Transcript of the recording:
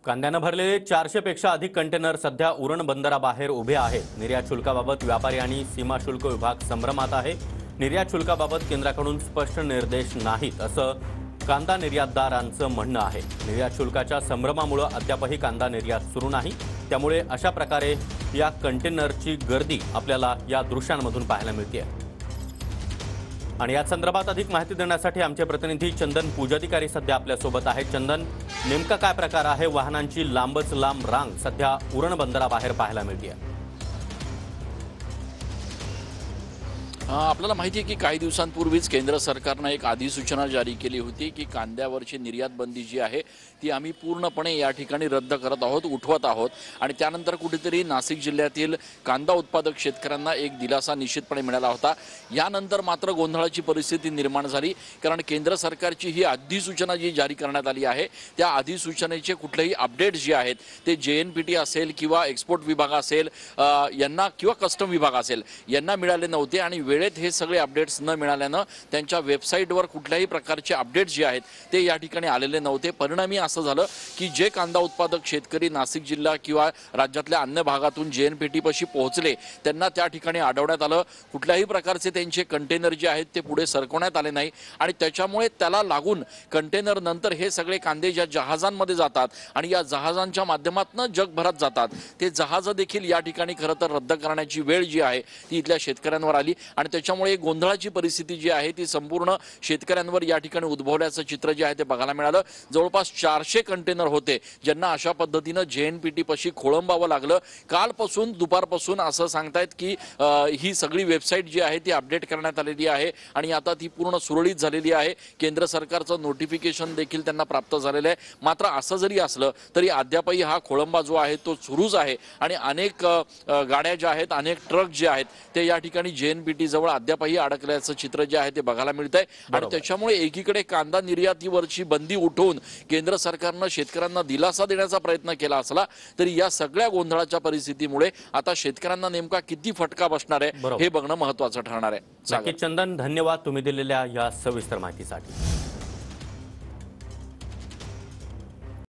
कांद्यानं भरलेले 400 पेक्षा अधिक कंटेनर सध्या उरण बंदराबाहेर उभे आहेत। निर्यात शुल्काबाबत व्यापारी आणि सीमा शुल्क विभाग संभ्रमात आहे। निर्यात शुल्काबाबत केंद्राकडून स्पष्ट निर्देश नाहीत असं कांदा निर्यातदारांचं म्हणणं आहे। निर्यात शुल्काच्या संभ्रमामुळे अद्यापही कांदा निर्यात सुरू नाही। त्यामुळे अशा प्रकारे या कंटेनरची गर्दी आपल्याला या दृश्यांमधून पाहायला मिळते। आणि या संदर्भात अधिक माहिती देण्यासाठी आमचे प्रतिनिधी चंदन पूजाधिकारी सध्या आपल्या सोबत आहेत। चंदन, नेमका काय प्रकार आहे? वाहनांची लांबच लांब रांग सध्या उरण बंदराबाहेर पाहायला मिळते। आपल्याला माहिती आहे की काही दिवसांपूर्वीच केंद्र सरकारने एक अधिसूचना जारी केली होती की कांद्यावरची निर्यात बंदी जी आहे ती आम्ही पूर्णपणे या ठिकाणी रद्द करत आहोत, उठवत आहोत। आणि त्यानंतर कुठेतरी नाशिक जिल्ह्यातील कांदा उत्पादक शेतकऱ्यांना एक दिलासा निश्चितपणे मिळाला होता। यानंतर मात्र गोंधळाची परिस्थिती निर्माण झाली, कारण केंद्र सरकारची ही अधिसूचना जी जारी करण्यात आली आहे त्या अधिसूचनेचे कुठलेही अपडेट जे आहेत ते JNPT असेल किंवा एक्सपोर्ट विभाग असेल यांना किंवा कस्टम विभाग असेल यांना मिळाले नव्हते। आणि वेळेत हे सगळे अपडेट्स न मिळाल्यानं त्यांच्या वेबसाईटवर कुठल्याही प्रकारचे अपडेट्स जे आहेत ते या ठिकाणी आलेले नव्हते। परिणामी असं झालं की जे कांदा उत्पादक शेतकरी नाशिक जिल्हा किंवा राज्यातल्या अन्य भागातून JNPT पाशी पोहोचले त्यांना त्या ठिकाणी अडवण्यात आलं। कुठल्याही प्रकारचे त्यांचे कंटेनर जे आहेत ते पुढे सरकवण्यात आले नाही आणि त्याच्यामुळे त्याला लागून कंटेनर नंतर हे सगळे कांदे ज्या जहाजांमध्ये जातात आणि या जहाजांच्या माध्यमातून जगभरात जातात ते जहाज देखील या ठिकाणी खरं तर रद्द करण्याची वेळ जी आहे ती इथल्या शेतकऱ्यांवर आली। आणि त्याच्यामुळे गोंधळाची परिस्थिती जी आहे ती संपूर्ण शेतकऱ्यांवर या ठिकाणी उद्भवल्याचं चित्र जे आहे ते बघायला मिळालं। जवळपास 400 कंटेनर होते ज्यांना अशा पद्धतीनं JNPT पाशी खोळंबावं लागलं। कालपासून दुपारपासून असं सांगतायत की ही सगळी वेबसाईट जी आहे ती अपडेट करण्यात आलेली आहे आणि आता ती पूर्ण सुरळीत झालेली आहे। केंद्र सरकारचं नोटिफिकेशन देखील त्यांना प्राप्त झालेलं आहे। मात्र असं जरी असलं तरी अद्यापही हा खोळंबा जो आहे तो सुरूच आहे आणि अनेक गाड्या ज्या आहेत, अनेक ट्रक जे आहेत ते या ठिकाणी JNPT जवळ अद्यापही अडकल्याचं चित्र जे आहे ते बघायला मिळतंय। आणि त्याच्यामुळे एकीकडे कांदा निर्यातीवरची बंदी उठवून केंद्र सरकारनं शेतकऱ्यांना दिलासा देण्याचा प्रयत्न केला असला तरी या सगळ्या गोंधळाच्या परिस्थितीमुळे आता शेतकऱ्यांना नेमका किती फटका बसणार आहे हे बघणं महत्त्वाचं ठरणार आहे। नक्कीच चंदन, धन्यवाद तुम्ही दिलेल्या या सविस्तर माहितीसाठी।